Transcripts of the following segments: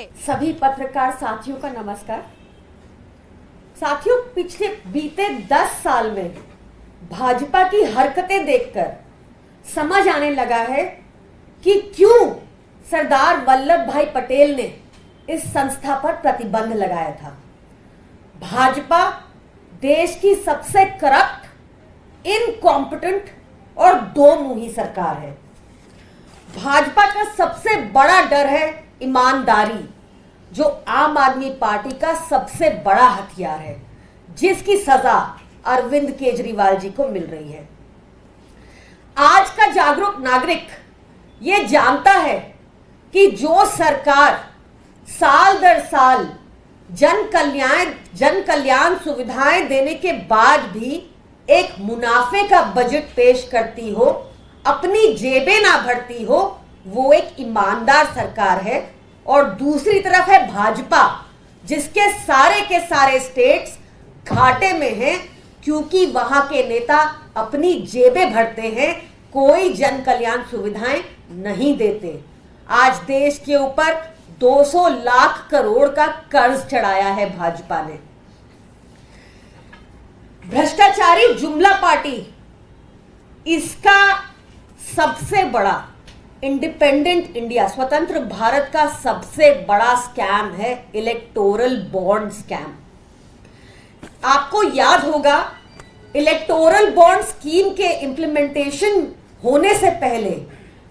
सभी पत्रकार साथियों का नमस्कार। साथियों, पिछले बीते 10 साल में भाजपा की हरकतें देखकर समझ आने लगा है कि क्यों सरदार वल्लभ भाई पटेल ने इस संस्था पर प्रतिबंध लगाया था। भाजपा देश की सबसे करप्ट, इनकॉम्पिटेंट और दो मुंही सरकार है। भाजपा का सबसे बड़ा डर है ईमानदारी, जो आम आदमी पार्टी का सबसे बड़ा हथियार है, जिसकी सजा अरविंद केजरीवाल जी को मिल रही है। आज का जागरूक नागरिक ये जानता है कि जो सरकार साल दर साल जन कल्याण सुविधाएं देने के बाद भी एक मुनाफे का बजट पेश करती हो, अपनी जेबें ना भरती हो, वो एक ईमानदार सरकार है। और दूसरी तरफ है भाजपा, जिसके सारे के सारे स्टेट्स घाटे में हैं, क्योंकि वहां के नेता अपनी जेबें भरते हैं, कोई जन कल्याण सुविधाएं नहीं देते। आज देश के ऊपर 200 लाख करोड़ का कर्ज चढ़ाया है भाजपा ने। भ्रष्टाचारी जुमला पार्टी, इसका सबसे बड़ा इंडिपेंडेंट इंडिया, स्वतंत्र भारत का सबसे बड़ा स्कैम है इलेक्टोरल बॉन्ड स्कैम। आपको याद होगा, इलेक्टोरल बॉन्ड स्कीम के इंप्लीमेंटेशन होने से पहले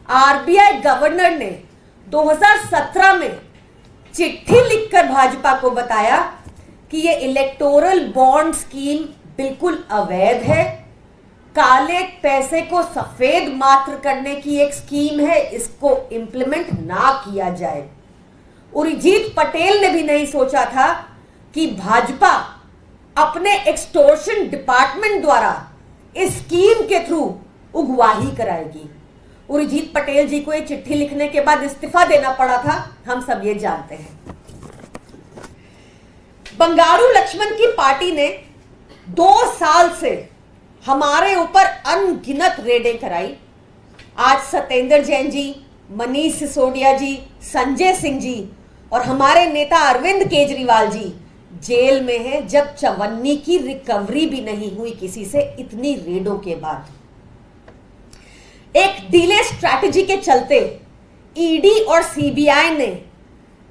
आरबीआई गवर्नर ने 2017 में चिट्ठी लिखकर भाजपा को बताया कि ये इलेक्टोरल बॉन्ड स्कीम बिल्कुल अवैध है, काले पैसे को सफेद मात्र करने की एक स्कीम है, इसको इंप्लीमेंट ना किया जाए। उर्जित पटेल ने भी नहीं सोचा था कि भाजपा अपने एक्सटोर्शन डिपार्टमेंट द्वारा इस स्कीम के थ्रू उगवाही कराएगी। उर्जित पटेल जी को ये चिट्ठी लिखने के बाद इस्तीफा देना पड़ा था, हम सब ये जानते हैं। बंगारू लक्ष्मण की पार्टी ने 2 साल से हमारे ऊपर अनगिनत रेडें कराई। आज सत्येंद्र जैन जी, मनीष सिसोदिया जी, संजय सिंह जी और हमारे नेता अरविंद केजरीवाल जी जेल में हैं, जब चवन्नी की रिकवरी भी नहीं हुई किसी से इतनी रेडों के बाद। एक डिले स्ट्रैटेजी के चलते ईडी और सीबीआई ने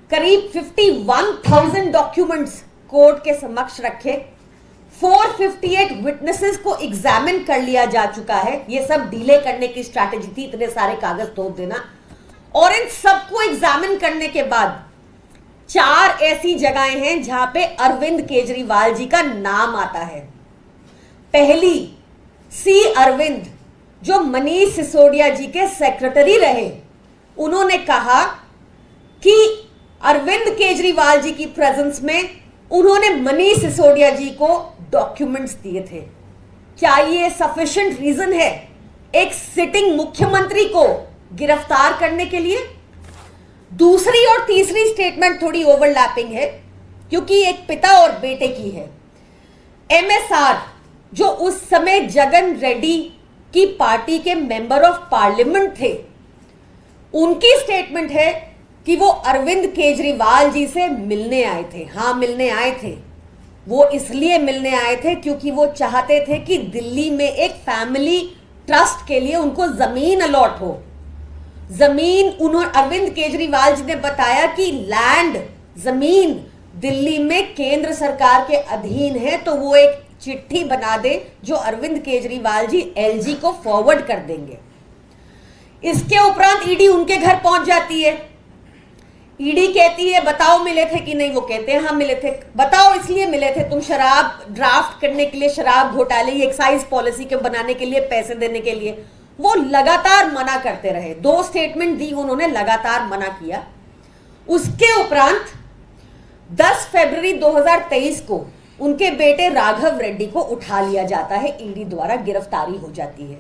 करीब 51,000 डॉक्यूमेंट्स कोर्ट के समक्ष रखे। 458 विटनेसेस को एग्जामिन कर लिया जा चुका है। ये सब डिले करने की स्ट्रैटेजी थी, इतने सारे कागज तोड़ देना। और इन सबको एग्जामिन करने के बाद 4 ऐसी जगहें हैं जहां पे अरविंद केजरीवाल जी का नाम आता है। पहली, सी अरविंद, जो मनीष सिसोदिया जी के सेक्रेटरी रहे, उन्होंने कहा कि अरविंद केजरीवाल जी की प्रेजेंस में उन्होंने मनीष सिसोदिया जी को डॉक्यूमेंट्स दिए थे। क्या ये सफिशिएंट रीजन है एक सिटिंग मुख्यमंत्री को गिरफ्तार करने के लिए? दूसरी और तीसरी स्टेटमेंट थोड़ी ओवरलैपिंग है, क्योंकि एक पिता और बेटे की है। एमएसआर, जो उस समय जगन रेड्डी की पार्टी के मेंबर ऑफ पार्लियामेंट थे, उनकी स्टेटमेंट है कि वो अरविंद केजरीवाल जी से मिलने आए थे। हां, मिलने आए थे। वो इसलिए मिलने आए थे क्योंकि वो चाहते थे कि दिल्ली में एक फैमिली ट्रस्ट के लिए उनको जमीन अलॉट हो। जमीन अरविंद केजरीवाल जी ने बताया कि लैंड, जमीन दिल्ली में केंद्र सरकार के अधीन है, तो वो एक चिट्ठी बना दे जो अरविंद केजरीवाल जी एलजी को फॉरवर्ड कर देंगे। इसके उपरांत ईडी उनके घर पहुंच जाती है। ईडी कहती है बताओ मिले थे कि नहीं? वो कहते हैं हाँ मिले थे। बताओ इसलिए मिले थे, तुम शराब ड्राफ्ट करने के लिए, शराब घोटाले, एक्साइज पॉलिसी के बनाने के लिए, पैसे देने के लिए। वो लगातार मना करते रहे। 2 स्टेटमेंट दी उन्होंने, लगातार मना किया। उसके उपरांत 10 फरवरी 2023 को उनके बेटे राघव रेड्डी को उठा लिया जाता है, ईडी द्वारा गिरफ्तारी हो जाती है।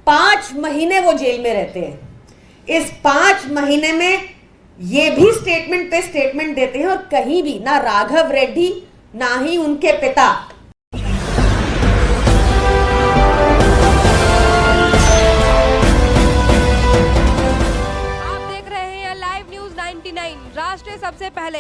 5 महीने वो जेल में रहते हैं। इस 5 महीने में ये भी स्टेटमेंट पे स्टेटमेंट देते हैं, और कहीं भी ना राघव रेड्डी ना ही उनके पिता आप देख रहे हैं लाइव न्यूज 9 99 राष्ट्र सबसे पहले।